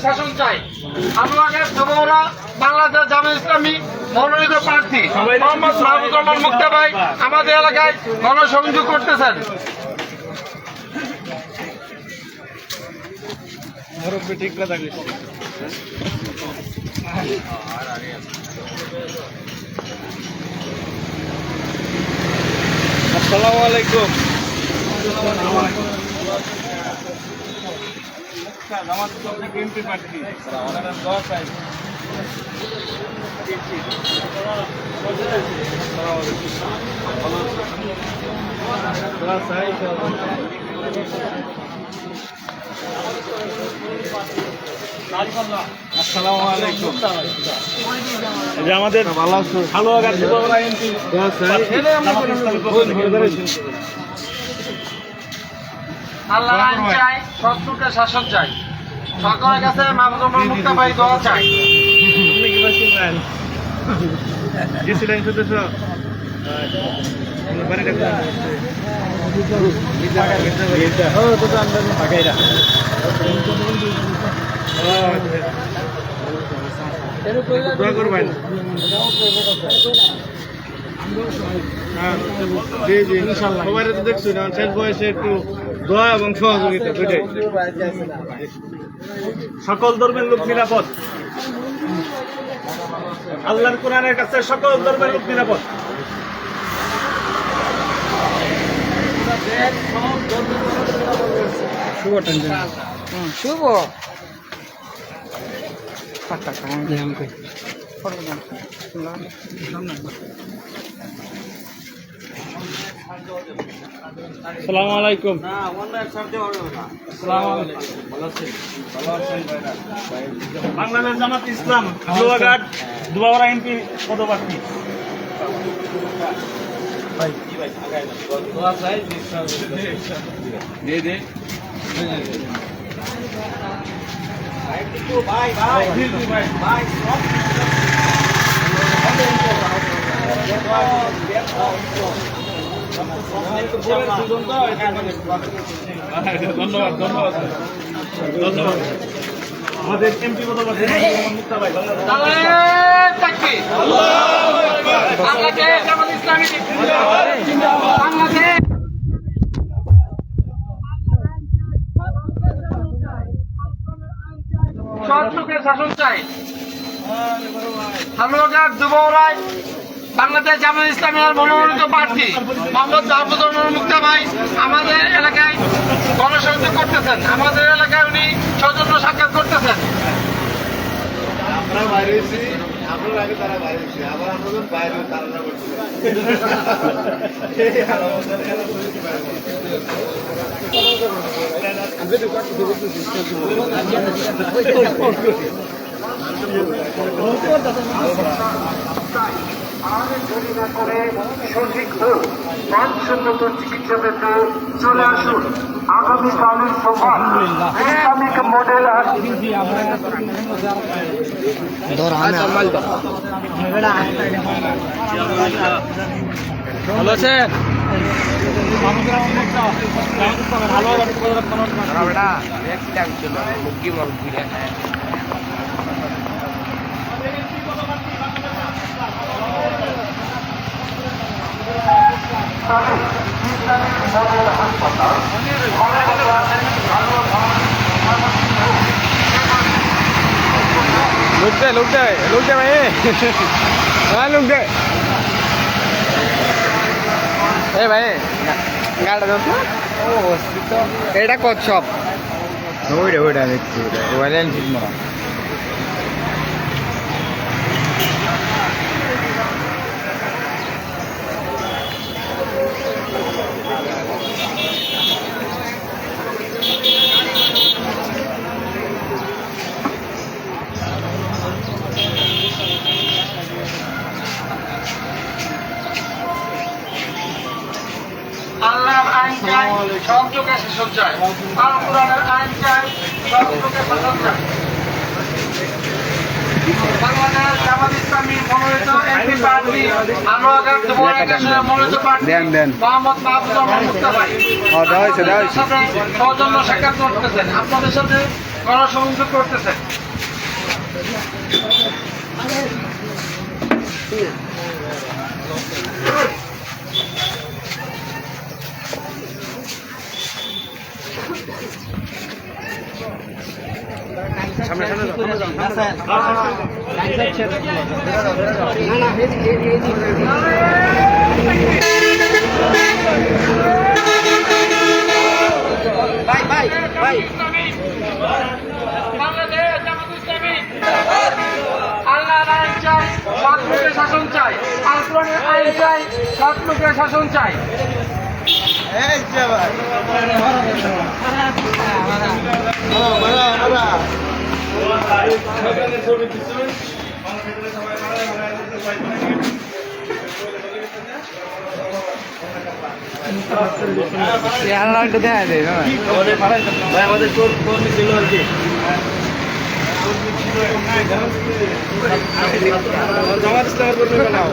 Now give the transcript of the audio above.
শাসন চাই। আমরা বাংলাদেশ জামায়াত ইসলামী মনোনীত প্রার্থী মোহাম্মদ মাহবুব রহমান মুক্তা ভাই আমাদের এলাকায় গণসংযোগ করতেছেন। আসসালামু আলাইকুম। আসসালামু আলাইকুম। আমাদের ভালো আল্লাহ আইন চাই, শত্রুকে শাসন চাই। সকলের কাছে মাহবুব রহমান মুক্তা ভাই দোয়া চাই। দেখছি না শেষ বয়সে একটু দোয়া এবং সহযোগিতা দুইটাই। সকল ধর্মের লোক নিরাপদ, আল্লাহর কোরআনের কাছে সকল ধর্মের লোক নিরাপদ। শুভ আসসালামু আলাইকুম। বাংলাদেশ জামাত ইসলাম হালুয়াঘাট দুবাউড়া এমপি পদপ্রার্থী। ধন্যবাদ ধন্যবাদ ধন্যবাদ। আমাদের এমপি পদপ্রার্থী মুক্তা ভাই। শত্রুকে শাসন চাই। হালুয়াঘাট দুবাউড়ায় বাংলাদেশ জামায়াত ইসলামের মনোনীত প্রার্থী মোহাম্মদ মাহবুব রহমান মুক্তা ভাই আমাদের এলাকায় গণসংযোগ করতেছেন। আমাদের এলাকায় উনি সৌজন্য সাক্ষাৎ করতেছেন। আমরা বাইরে এসেছি, আপনার আগে তারা বাইরে এসেছি, আবার আমরা বাইরে তারা করে সঠিক হোক, মানসম্মত চিকিৎসা পেতে চলে আসুন। আগামীকালের সভা ইসলামিক মডেল ভালো আছেন? লুক দে ভাই, হ্যাঁ লুক দে। এ ভাই গাড়ি দাও তো। এটা কচ্ছপ ওইটা দেখছি, ওইটা ঠিক না। আল্লাহর আইন চাই, সব লোকের শাসন চাই। আল কোরআনের আইন চাই, সব লোকের শাসন চাই। বাংলাদেশ জামাত ইসলামী মনোনীত এমপি প্রার্থী আনোয়ারঘাট যুবলীগ আসনের মনোনীত প্রার্থী মোহাম্মদ মাহফুজ রহমান মুক্তা ভাই আপনাদের সাথে সৌজন্য সাক্ষাৎ করতেছেন, আপনাদের সাথে গণসংযোগ করতেছেন। বাংলাদেশ জামাত ইসলামী আল্লাহর আইন চাই, সৎ লোকের শাসন চাই, আল কোরআনের আইন চাই, সৎ লোকের শাসন চাই। আমাদের কর্মী ছিল আর কি জামাত ইসলামের কর্মী বানাও।